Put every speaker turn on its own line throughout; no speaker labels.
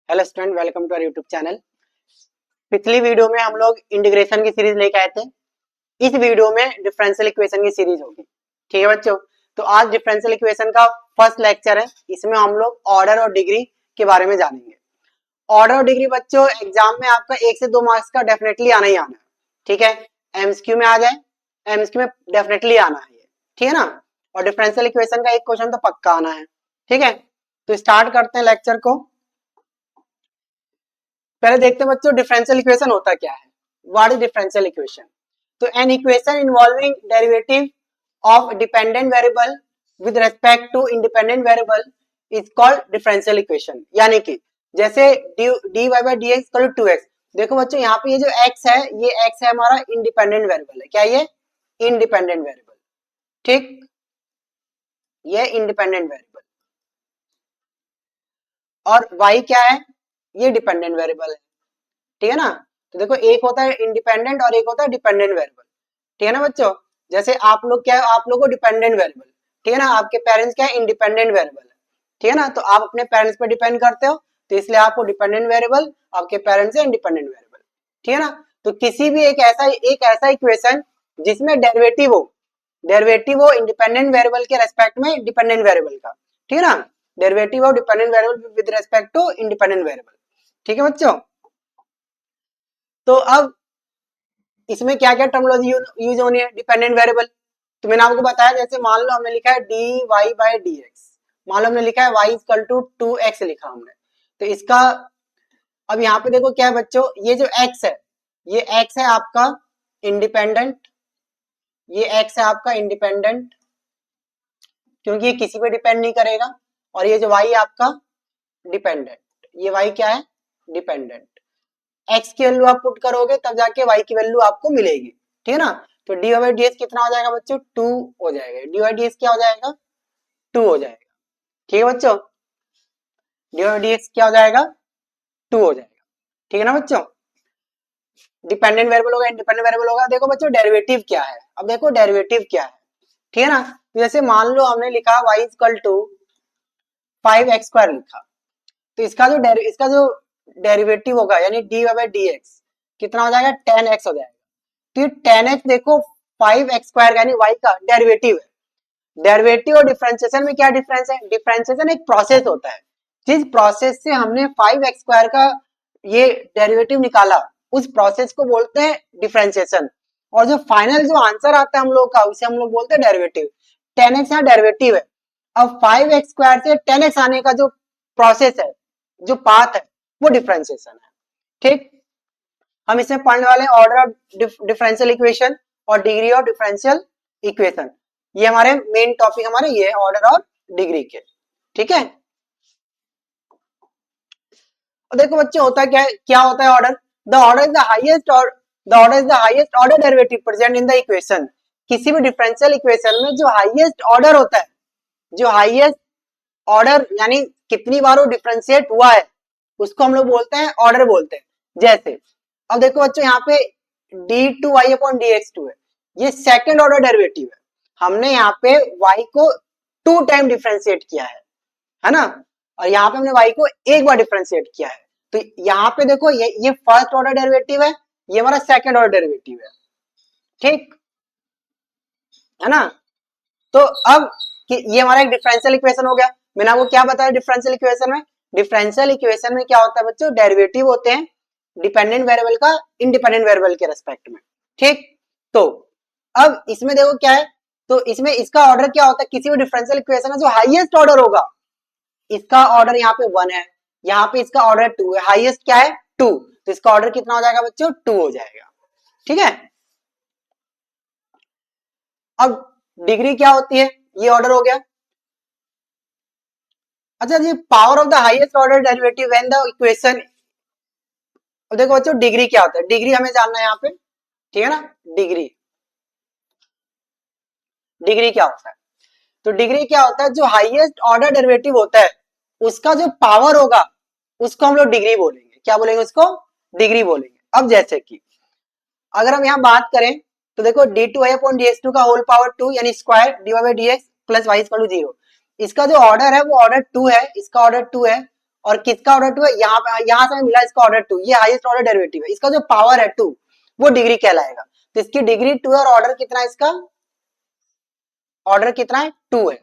Hello student, welcome to our YouTube channel. पिछली video में हम लोग इंटीग्रेशन की सीरीज लेके आए थे। इस वीडियो में डिफरेंशियल इक्वेशन की सीरीज होगी। ठीक है बच्चों, तो आज डिफरेंशियल इक्वेशन का फर्स्ट लेक्चर है। इसमें हम लोग ऑर्डर और डिग्री के बारे में जानेंगे। ऑर्डर और डिग्री बच्चों एग्जाम में आपका 1 से 2 मार्क्स का डेफिनेटली आना ही आना है। ठीक है, एमसीक्यू में आ जाए, एमसीक्यू में डेफिनेटली आना है ये। ठीक है ना, और डिफरेंशियल इक्वेशन का एक क्वेश्चन तो पक्का आना है। ठीक है, तो स्टार्ट करते हैं लेक्चर को। पहले देखते हैं बच्चों डिफरेंशियल इक्वेशन होता क्या है। What is differential equation? तो an equation involving derivative of dependent variable with respect to independent variable is called differential equation. यानी कि जैसे dy by d x equal to 2x। देखो बच्चों यहाँ पे ये जो x है, ये x है हमारा इंडिपेंडेंट वेरिएबल है। क्या ये इंडिपेंडेंट वेरिएबल? ठीक, ये इंडिपेंडेंट वेरिएबल। और y क्या है? ये डिपेंडेंट वेरिएबल है। ठीक है ना, तो देखो एक होता है इंडिपेंडेंट और एक होता है डिपेंडेंट वेरिएबल। ठीक है ना बच्चों, जैसे आप लोग क्या है, आप लोगों को डिपेंडेंट वेरिएबल, ठीक है ना, आपके पेरेंट्स क्या है इंडिपेंडेंट वेरिएबल है। ठीक है ना, तो आप अपने पेरेंट्स पे डिपेंड करते हो, तो इसलिए आपको डिपेंडेंट वेरिएबल, आपके पेरेंट्स है इंडिपेंडेंट वेरिएबल। ठीक है ना, तो किसी भी एक ऐसा इक्वेशन जिसमें डेरिवेटिव हो इंडिपेंडेंट वेरिएबल के रेस्पेक्ट में डिपेंडेंट वेरिएबल का। ठीक है ना, derivative of dependent variable with respect to independent variable. ठीक है बच्चों, तो अब इसमें क्या क्या टर्मोलॉजी यूज होनी है डिपेंडेंट वेरिएबल। तो मैंने आपको बताया, जैसे मान लो हमने लिखा है d y by d x, मान लो हमने लिखा है वाई इक्वल टू 2x लिखा हमने, तो इसका अब यहाँ पे देखो क्या है बच्चों, ये जो x है, ये x है आपका इंडिपेंडेंट, ये x है आपका इंडिपेंडेंट क्योंकि ये किसी पे डिपेंड नहीं करेगा। और ये जो y है आपका डिपेंडेंट, ये y क्या है डिपेंडेंट। x की वैल्यू आप पुट करोगे तब जाके y की वैल्यू आपको मिलेगी। ठीक है ना, तो डी बाई डी एक्स कितना हो जाएगा बच्चों? 2 हो जाएगा। डी बाई डी एक्स क्या हो जाएगा? 2 हो जाएगा। ठीक है बच्चों, डी बाई डी एक्स क्या हो जाएगा? 2 हो जाएगा। ठीक है ना बच्चों, डिपेंडेंट वेरिएबल होगा इंडिपेंडेंट वेरिएबल होगा। देखो बच्चों डेरिवेटिव क्या है, अब देखो डेरिवेटिव क्या है। ठीक है ना, तो जैसे मान लो हमने लिखा y इक्वल टू 5x² लिखा, तो इसका जो डेरिवेटिव होगा यानी डी बाई डी एक्स कितना हो जाएगा? 10x हो जाएगा। तो ये 10x देखो 5x² यानी y का डेरिवेटिव है। डेरिवेटिव और डिफरेंशिएशन में क्या डिफरेंस है? डिफरेंशिएशन एक प्रोसेस होता है, जिस प्रोसेस से हमने 5x² का ये डेरिवेटिव निकाला, उस प्रोसेस को बोलते हैं डिफरेंशिएशन। और जो फाइनल जो आंसर आता है हम लोग का, उसे हम लोग बोलते हैं डेरिवेटिव। 10x यहाँ डेरिवेटिव है। अब 5x² से 10x आने का जो प्रोसेस है, जो पाथ है, वो डिफरेंशिएशन है। ठीक, हम इसमें पढ़ने वाले हैं ऑर्डर ऑफ डिफरेंशियल इक्वेशन और डिग्री ऑफ डिफरेंशियल इक्वेशन। ये हमारे मेन टॉपिक हमारे ये है ऑर्डर और डिग्री के। ठीक है, और देखो बच्चे होता क्या है, क्या होता है order? The order is the highest और the order is the highest order derivative present in the equation. किसी भी डिफरेंशियल इक्वेशन में जो हाईएस्ट ऑर्डर होता है, जो हाईएस्ट ऑर्डर यानी कितनी बार वो डिफरेंशिएट हुआ है, उसको हम लोग बोलते हैं ऑर्डर बोलते हैं। जैसे अब देखो बच्चों यहाँ पे d2y अपॉन dx2 है, ये सेकंड ऑर्डर डेरिवेटिव है। हमने यहाँ पे y को 2 टाइम डिफरेंशिएट किया है ना, और यहाँ पे हमने y को एक बार डिफरेंशिएट किया है। तो यहाँ पे देखो ये फर्स्ट ऑर्डर डेरिवेटिव है, ये हमारा सेकंड ऑर्डर डेरिवेटिव है। ठीक है ना, तो अब ये हमारा एक डिफरेंशियल इक्वेशन हो गया। मैंने आपको क्या बताया डिफरेंशियल इक्वेशन में? डिफरेंशियल इक्वेशन में क्या होता है बच्चों? डेरिवेटिव होते हैं डिपेंडेंट वेरिएबल का इंडिपेंडेंट वेरिएबल के रेस्पेक्ट में। ठीक, तो अब इसमें देखो क्या है, तो इसमें इसका ऑर्डर क्या होता है? किसी भी डिफरेंशियल इक्वेशन का जो हाईएस्ट ऑर्डर होगा, इसका ऑर्डर यहाँ पे 1 है, यहाँ पे इसका ऑर्डर 2 है, हाईएस्ट क्या है 2, तो इसका ऑर्डर कितना हो जाएगा बच्चों? 2 हो जाएगा। ठीक है, अब डिग्री क्या होती है? ये ऑर्डर हो गया। अच्छा जी, power of the highest order derivative when the equation. देखो बच्चों डिग्री क्या होता है? डिग्री हमें जानना है यहाँ पे। ठीक है ना, डिग्री डिग्री क्या होता है? तो डिग्री क्या होता है? जो हाईएस्ट ऑर्डर डेरिवेटिव होता है, उसका जो पावर होगा, उसको हम लोग डिग्री बोलेंगे। क्या बोलेंगे उसको? डिग्री बोलेंगे। अब जैसे कि अगर हम यहाँ बात करें, तो देखो d2y अपॉन dx2 का होल पावर 2 यानी square dy by dx plus y equal to 0। इसका जो ऑर्डर है वो ऑर्डर 2 है, इसका ऑर्डर 2 है, और किसका ऑर्डर 2 है, यहाँ से हमें मिला इसका ऑर्डर 2, ये हाईएस्ट ऑर्डर डेरिवेटिव है, इसका जो पावर है 2 वो डिग्री कहलाएगा। तो इसकी डिग्री 2 है और ऑर्डर कितना है, इसका ऑर्डर कितना है 2 है,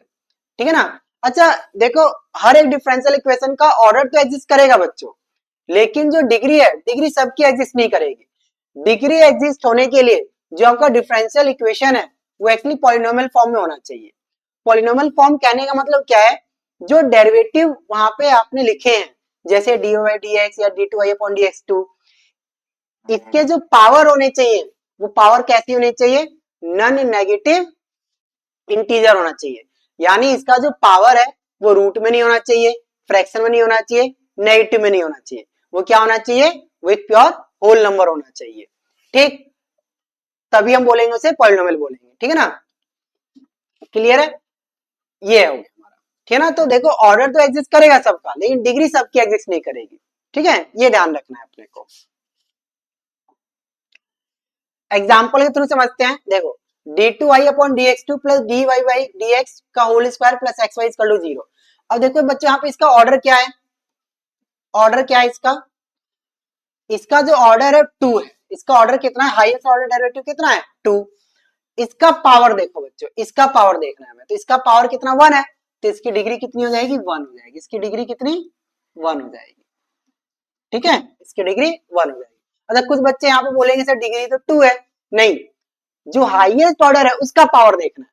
ठीक है ना। अच्छा देखो, हर एक डिफरेंशियल इक्वेशन का ऑर्डर तो एग्जिस्ट करेगा बच्चों, लेकिन जो डिग्री है, डिग्री सबकी एग्जिस्ट नहीं करेगी। डिग्री एग्जिस्ट होने के लिए जो आपका डिफरेंशियल इक्वेशन है वो एक्चुअली पॉलिनोमियल फॉर्म में होना चाहिए। पॉलिनोमियल फॉर्म कहने का मतलब क्या है, जो डेरिवेटिव वहां पे आपने लिखे हैं, जैसे dy बाई डी एक्स या d2y अपॉन dx2, इसके जो पावर होने चाहिए वो पावर कैसी होनी चाहिए, नॉन नेगेटिव इंटीजर होना चाहिए। यानी इसका जो पावर है वो रूट में नहीं होना चाहिए, फ्रैक्शन में नहीं होना चाहिए, नेगेटिव में नहीं होना चाहिए, वो क्या होना चाहिए, वो एक प्योर होल नंबर होना चाहिए, ठीक। तभी हम बोलेंगे उसे पॉलिनोमियल बोलेंगे, ठीक है ना, क्लियर है, ये हो गया हमारा, ठीक है ना। तो देखो ऑर्डर तो एग्जिस्ट करेगा सबका, लेकिन डिग्री सबकी एग्जिस्ट नहीं करेगी, ठीक है, ये ध्यान रखना है अपने को। एग्जाम्पल के थ्रू समझते हैं, देखो d2y upon dx2 plus dy by dx का whole square plus xy equal to 0। अब देखो बच्चों यहाँ पे इसका ऑर्डर क्या है, ऑर्डर क्या है इसका, इसका जो ऑर्डर है 2 है, इसका ऑर्डर कितना है, हाईएस्ट ऑर्डर डेरिवेटिव कितना है 2। इसका पावर देखो बच्चों, इसका पावर देखना है हमें, तो इसका पावर कितना 1 है, तो इसकी डिग्री कितनी हो जाएगी 1 हो जाएगी, इसकी डिग्री कितनी 1 हो जाएगी, ठीक है, इसकी डिग्री 1 हो जाएगी। अच्छा कुछ बच्चे यहाँ पे बोलेंगे सर डिग्री तो 2 है, नहीं, जो हाईएस्ट ऑर्डर है उसका पावर देखना है,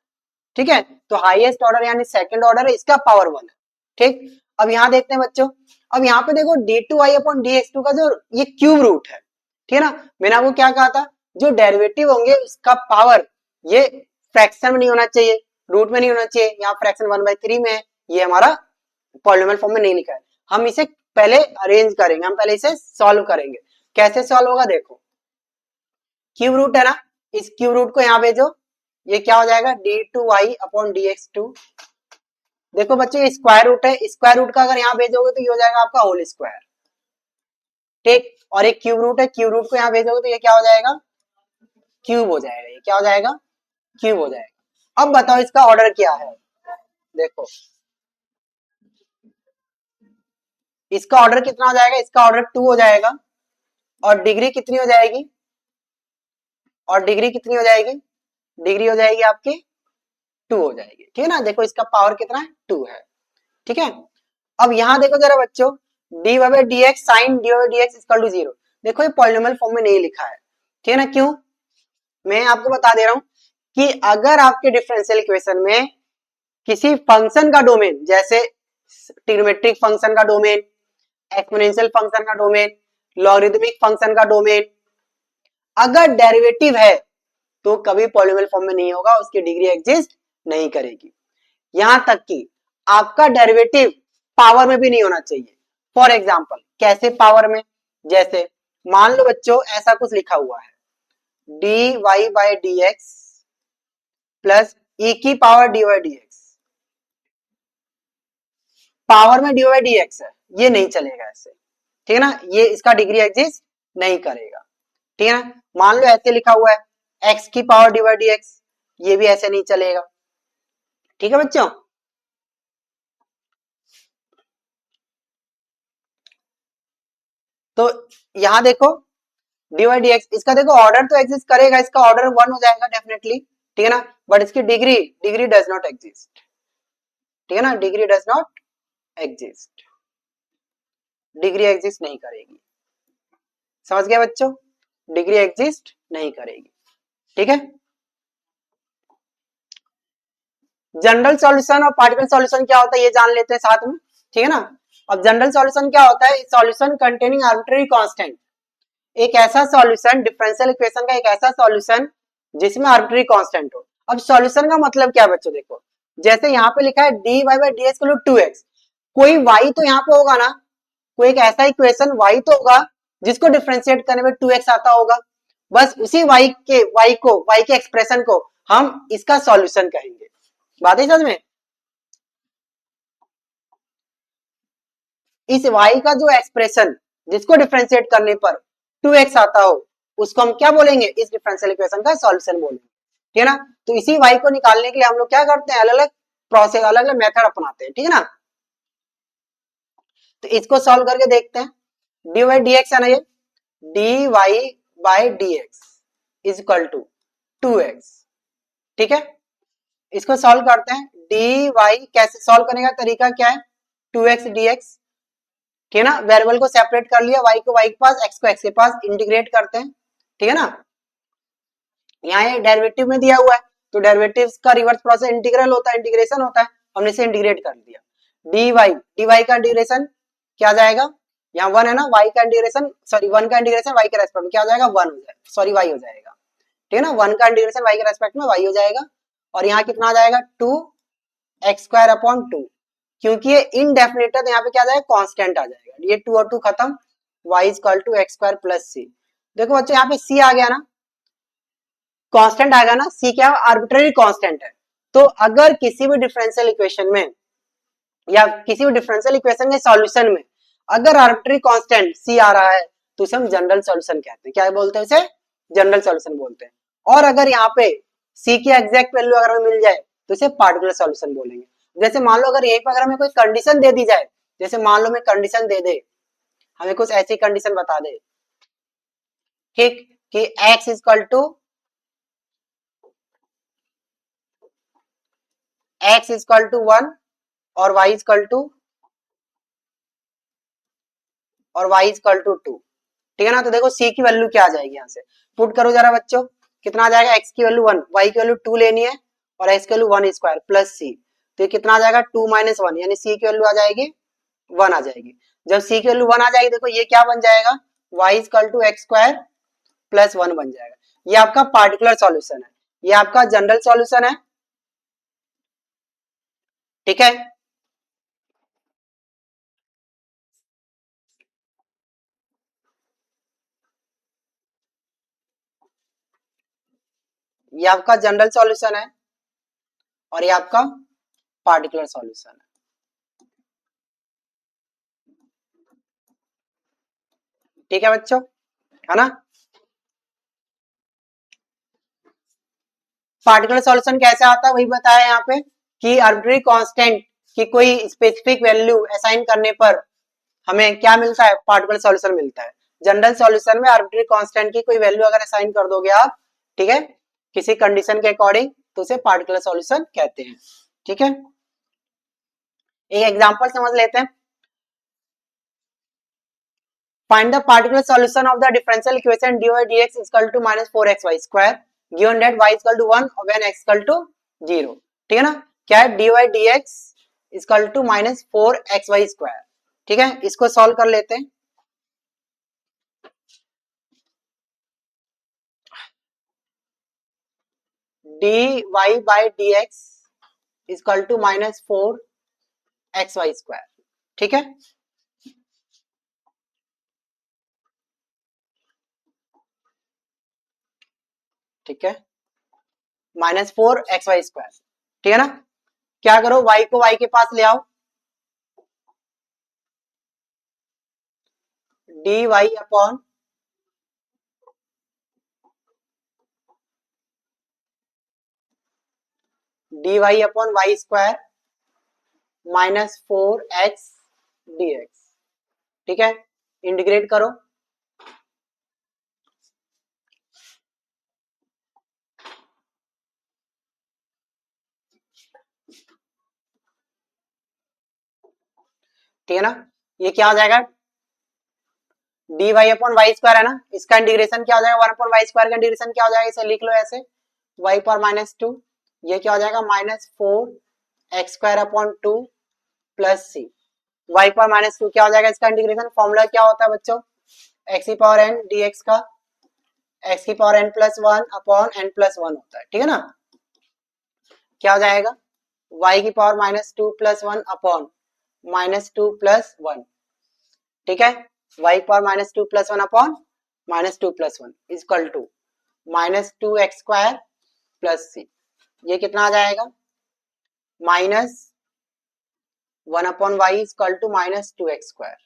ठीक है। तो हाईएस्ट ऑर्डर यानी सेकंड ऑर्डर है, इसका पावर 1 है, ठीक। अब यहाँ देखते हैं बच्चों, अब यहाँ पे देखो d2y अपॉन dx2 का जो ये क्यूब रूट है, ठीक है ना, मैंने आपको क्या कहा था, जो डेरिवेटिव होंगे उसका पावर ये फ्रैक्शन में नहीं होना चाहिए, रूट में नहीं होना चाहिए, यहाँ फ्रैक्शन 1/3 में है, ये हमारा पॉलिनोमियल फॉर्म में नहीं लिखा है। हम इसे पहले अरेंज करेंगे, हम पहले इसे सॉल्व करेंगे। कैसे सॉल्व होगा, देखो क्यूब रूट है ना, इस क्यूब रूट को यहाँ भेजो, ये क्या हो जाएगा d2y अपॉन dx2। देखो बच्चों ये स्क्वायर रूट है, स्क्वायर रूट का अगर यहाँ भेजोगे तो ये हो जाएगा आपका होल स्क्वायर, ठीक। और एक क्यूब रूट है, क्यूब रूट को यहाँ भेजोगे तो ये क्या हो जाएगा, क्यूब हो जाएगा, ये क्या हो जाएगा, क्यूब हो जाएगा। अब बताओ इसका ऑर्डर क्या है, देखो इसका ऑर्डर कितना हो जाएगा, इसका ऑर्डर 2 हो जाएगा, और डिग्री कितनी हो जाएगी, और डिग्री कितनी हो जाएगी, डिग्री हो जाएगी आपकी 2 हो जाएगी, ठीक है ना। देखो इसका पावर कितना है 2 है, ठीक है। अब यहाँ देखो जरा बच्चों, dy by dx sine dy by dx equal to 0, देखो ये पॉलिनोमियल फॉर्म में नहीं लिखा है, ठीक है ना। क्यों, मैं आपको बता दे रहा हूं कि अगर आपके डिफरेंशियल इक्वेशन में किसी फंक्शन का डोमेन, जैसे ट्रिग्नोमेट्रिक फंक्शन का डोमेन, एक्सपोनेंशियल फंक्शन का डोमेन, लॉगरिथमिक फंक्शन का डोमेन, अगर डेरिवेटिव है तो कभी पॉलिनोमियल फॉर्म में नहीं होगा, उसकी डिग्री एग्जिस्ट नहीं करेगी। यहां तक कि आपका डेरिवेटिव पावर में भी नहीं होना चाहिए। फॉर एग्जाम्पल कैसे पावर में, जैसे मान लो बच्चों ऐसा कुछ लिखा हुआ है dy by dx plus e की power dy by dx, power में dy बाई dx है, ये नहीं चलेगा ऐसे, ठीक है ना, ये इसका डिग्री एग्जिस्ट नहीं करेगा, ठीक है ना। मान लो ऐसे लिखा हुआ है x की पावर dy बाई dx, ये भी ऐसे नहीं चलेगा, ठीक है बच्चों। तो यहां देखो dy बाई dx, इसका देखो ऑर्डर तो एग्जिस्ट करेगा, इसका ऑर्डर 1 हो जाएगा डेफिनेटली, ठीक है ना, बट इसकी degree degree does not exist, ठीक है ना, degree does not exist, degree exist नहीं करेगी, समझ गए बच्चों, डिग्री एग्जिस्ट नहीं करेगी, ठीक है। जनरल सॉल्यूशन और पार्टिकल सॉल्यूशन क्या होता है ये जान लेते हैं साथ में, ठीक है ना। अब जनरल सॉल्यूशन क्या होता है, सॉल्यूशन कंटेनिंग आर्बिट्रेरी कांस्टेंट, एक ऐसा सॉल्यूशन, डिफरेंशियल इक्वेशन का एक ऐसा सॉल्यूशन जिसमें आर्बिट्रेरी कांस्टेंट हो। अब सॉल्यूशन का मतलब क्या है बच्चों, देखो जैसे यहाँ पे लिखा है dy by dx equal to 2x, कोई y तो यहाँ पे होगा ना, कोई एक ऐसा इक्वेशन y तो होगा जिसको डिफरेंशिएट करने में 2x आता होगा, बस उसी y के एक्सप्रेशन को हम इसका सॉल्यूशन कहेंगे, बात है समझ में। इस y का जो एक्सप्रेशन जिसको डिफरेंशिएट करने पर 2x आता हो उसको हम क्या बोलेंगे, इस डिफरेंशियल इक्वेशन का सॉल्यूशन बोलेंगे, ठीक है ना। तो इसी y को निकालने के लिए हम लोग क्या करते हैं, अलग अलग प्रोसेस, अलग अलग मेथड अपनाते हैं, ठीक है ना। तो इसको सॉल्व करके देखते हैं। डी वाई डी एक्स है ना, ये d y by d x is equal to 2x। ठीक है, इसको सॉल्व करते हैं। डी वाई कैसे सॉल्व करने का तरीका क्या है, 2x dx। ठीक है ना, वेरिएबल को सेपरेट कर लिया, y को y के पास, x को x के पास, इंटीग्रेट करते हैं। ठीक है ना, यहाँ ये डेरिवेटिव में दिया हुआ है तो डेरिवेटिव का रिवर्स प्रोसेस इंटीग्रल होता है, इंटीग्रेशन होता है, हमने इसे इंटीग्रेट कर दिया। डी वाई का इंटीग्रेशन क्या जाएगा, यहाँ 1 है ना, y का इंटीग्रेशन सॉरी 1 का इंटीग्रेशन y के रेस्पेक्ट में क्या हो जाएगा, 1 हो जाएगा, सॉरी y हो जाएगा। ठीक है ना, 1 का इंटीग्रेशन y के रेस्पेक्ट में y हो जाएगा, और यहाँ कितना आ जाएगा 2x स्क्वायर अपॉन 2, क्योंकि ये इनडेफिनिट है तो यहाँ पे क्या आ जाएगा, कांस्टेंट आ जाएगा। ये 2 और 2 खत्म, y is equal to x square plus c। देखो बच्चों यहाँ पे c आ गया ना, कांस्टेंट आ गया ना, c क्या है, आर्बिट्रेरी कांस्टेंट है। तो अगर किसी भी डिफरेंशियल इक्वेशन में या किसी भी डिफरेंशियल इक्वेशन के सॉल्यूशन में अगर आर्बिट्रेरी कांस्टेंट c आ रहा है तो उसे हम जनरल सॉल्यूशन कहते हैं। क्या बोलते हैं उसे, जनरल सॉल्यूशन बोलते हैं। और अगर यहाँ पे c की एग्जैक्ट वैल्यू अगर हमें मिल जाए तो इसे पार्टिकुलर सॉल्यूशन बोलेंगे। जैसे मान लो अगर यहीं पर अगर हमें कोई कंडीशन दे दी जाए, जैसे मान लो हमें कंडीशन दे दे, हमें कुछ ऐसी कंडीशन बता दे, ठीक, कि x is equal to x is equal to 1 और y is equal to y is equal to 2। ठीक है ना, तो देखो c की वैल्यू क्या आ जाएगी, यहाँ से पुट करो जरा बच्चों, कितना आ जाएगा, x की वैल्यू 1, y की वैल्यू 2 लेनी है और x की वैल्यू 1 स्क्वायर प्लस c, तो ये कितना आ जाएगा 2 माइनस 1, यानी c की वैल्यू आ जाएगी 1 आ जाएगी। जब c की वैल्यू 1 आ जाएगी, देखो ये क्या बन जाएगा, y is equal to x square plus 1 बन जाएगा। ये आपका पार्टिकुलर सॉल्यूशन है, ये आपका जनरल सॉल्यूशन है। ठीक है, ये आपका जनरल सॉल्यूशन है और ये आपका पार्टिकुलर सॉल्यूशन है। ठीक है बच्चों, है ना। पार्टिकुलर सॉल्यूशन कैसे आता है वही बताया यहाँ पे, कि आर्बिट्रेरी कांस्टेंट की कोई स्पेसिफिक वैल्यू असाइन करने पर हमें क्या मिलता है, पार्टिकुलर सॉल्यूशन मिलता है। जनरल सॉल्यूशन में आर्बिट्रेरी कांस्टेंट की कोई वैल्यू अगर असाइन कर दोगे आप, ठीक है, किसी कंडीशन के अकॉर्डिंग, तो उसे पार्टिकुलर सॉल्यूशन कहते हैं। ठीक है, एक एग्जांपल समझ लेते हैं। Find the particular solution of the differential equation dy dx is equal to minus 4xy square given that y is equal to 1 when x is equal to 0। ठीक है ना, क्या है, dy dx is equal to minus 4xy square। ठीक है, इसको solve कर लेते हैं। dy by dx is equal to minus 4xy square। ठीक है, ठीक है, माइनस 4xy स्क्वायर। ठीक है ना, क्या करो, y को y के पास ले आओ, dy upon y square minus 4x dx। ठीक है, इंटीग्रेट करो, ठीक है ना, ये क्या हो जाएगा, dy अपॉन वाई स्क्वायर है ना, इसका इंटीग्रेशन क्या हो जाएगा, 1 अपॉन वाई स्क्वायर का इंटीग्रेशन क्या हो जाएगा, इसे लिख लो ऐसे, y पावर माइनस 2, ये क्या हो जाएगा, minus 4x square upon 2 plus C, y power minus 2 क्या हो जाएगा, इसका इंटीग्रेशन फॉर्मूला क्या होता है बच्चों, x की पावर n dx का x की power n plus 1 upon n plus 1 होता है। ठीक है ना, क्या हो जाएगा, y की power minus 2 plus 1 upon minus 2 plus 1। ठीक है, y power minus 2 plus 1 upon minus 2 plus 1 is equal to minus 2x square plus C, ये कितना आ जाएगा, minus 1 upon y is equal to minus 2x square.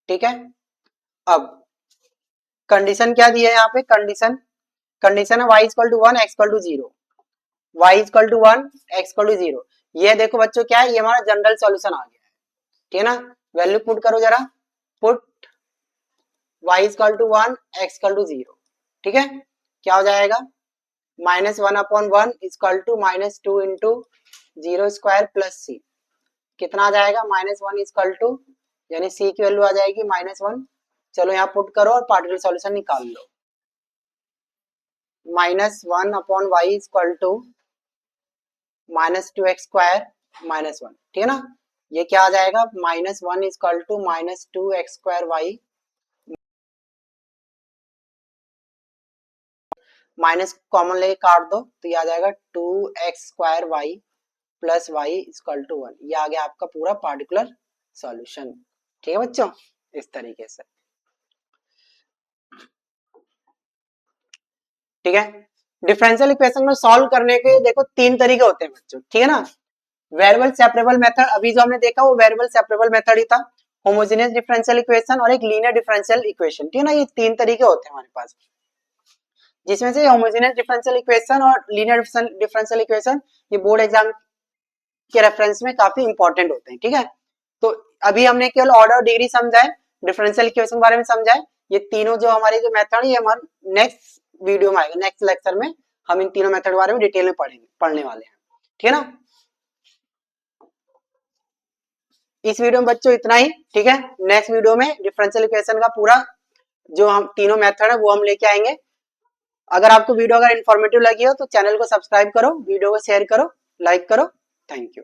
ठीक है, अब कंडीशन क्या दी है यहाँ पे, कंडीशन है y equal to 1 x equal to 0, y equal to 1 x equal to 0। ये देखो बच्चों क्या है, ये हमारा जनरल सॉल्यूशन आ गया है। ठीक है ना, वैल्यू पुट करो जरा, put y equal to 1 x equal to 0, ठीक है। क्या हो जाएगा, -1/1 equal to -2 into 0 square plus C, कितना आ जाएगा -1 इक्वल टू, यानी सी की वैल्यू आ जाएगी -1। चलो यहाँ पुट करो और पार्टिकल सॉल्यूशन निकाल लो। -1/y equal to -2x square -1, ठीक है ना। ये क्या आ जाएगा, -1 equal to -2x square y, minus common लेके काट दो तो ये आ जाएगा 2x square y plus y equal to 1। ये आ गया आपका पूरा पार्टिकुलर सॉल्यूशन, ठीक है बच्चों, इस तरीके से, ठीक है। डिफरेंशियल इक्वेशन में सॉल्व करने के देखो 3 तरीके होते हैं बच्चों, ठीक है ना। वेरिएबल सेपरेबल मेथड, अभी जो हमने देखा वो वेरिएबल सेपरेबल मेथड ही था। होमोजेनियस डिफरेंशियल इक्वेशन और एक लीनियर डिफरेंशियल इक्वेशन, ठीक है ना। ये 3 तरीके होते हैं हमारे पास, जिसमें से होमोजेनियस डिफरेंशियल इक्वेशन और लीनियर डिफरेंशियल इक्वेशन ये बोर्ड एग्जाम के रेफरेंस में काफी इंपॉर्टेंट होते हैं, ठीक है। तो अभी हमने केवल ऑर्डर और डिग्री समझाए, डिफरेंशियल इक्वेशन के बारे में समझाए। ये तीनों जो हमारे जो मेथड, ये हमारे नेक्स्ट वीडियो में आएगा, नेक्स्ट लेक्चर में हम इन तीनों मेथड के बारे में डिटेल में पढ़ने वाले हैं, ठीक है ना। इस वीडियो में बच्चों इतना ही, ठीक है। नेक्स्ट वीडियो में डिफरेंशियल इक्वेशन का पूरा जो हम तीनों मेथड है वो हम लेके आएंगे। अगर आपको वीडियो अगर इन्फॉर्मेटिव लगी हो तो चैनल को सब्सक्राइब करो, वीडियो को शेयर करो, लाइक करो। Thank you.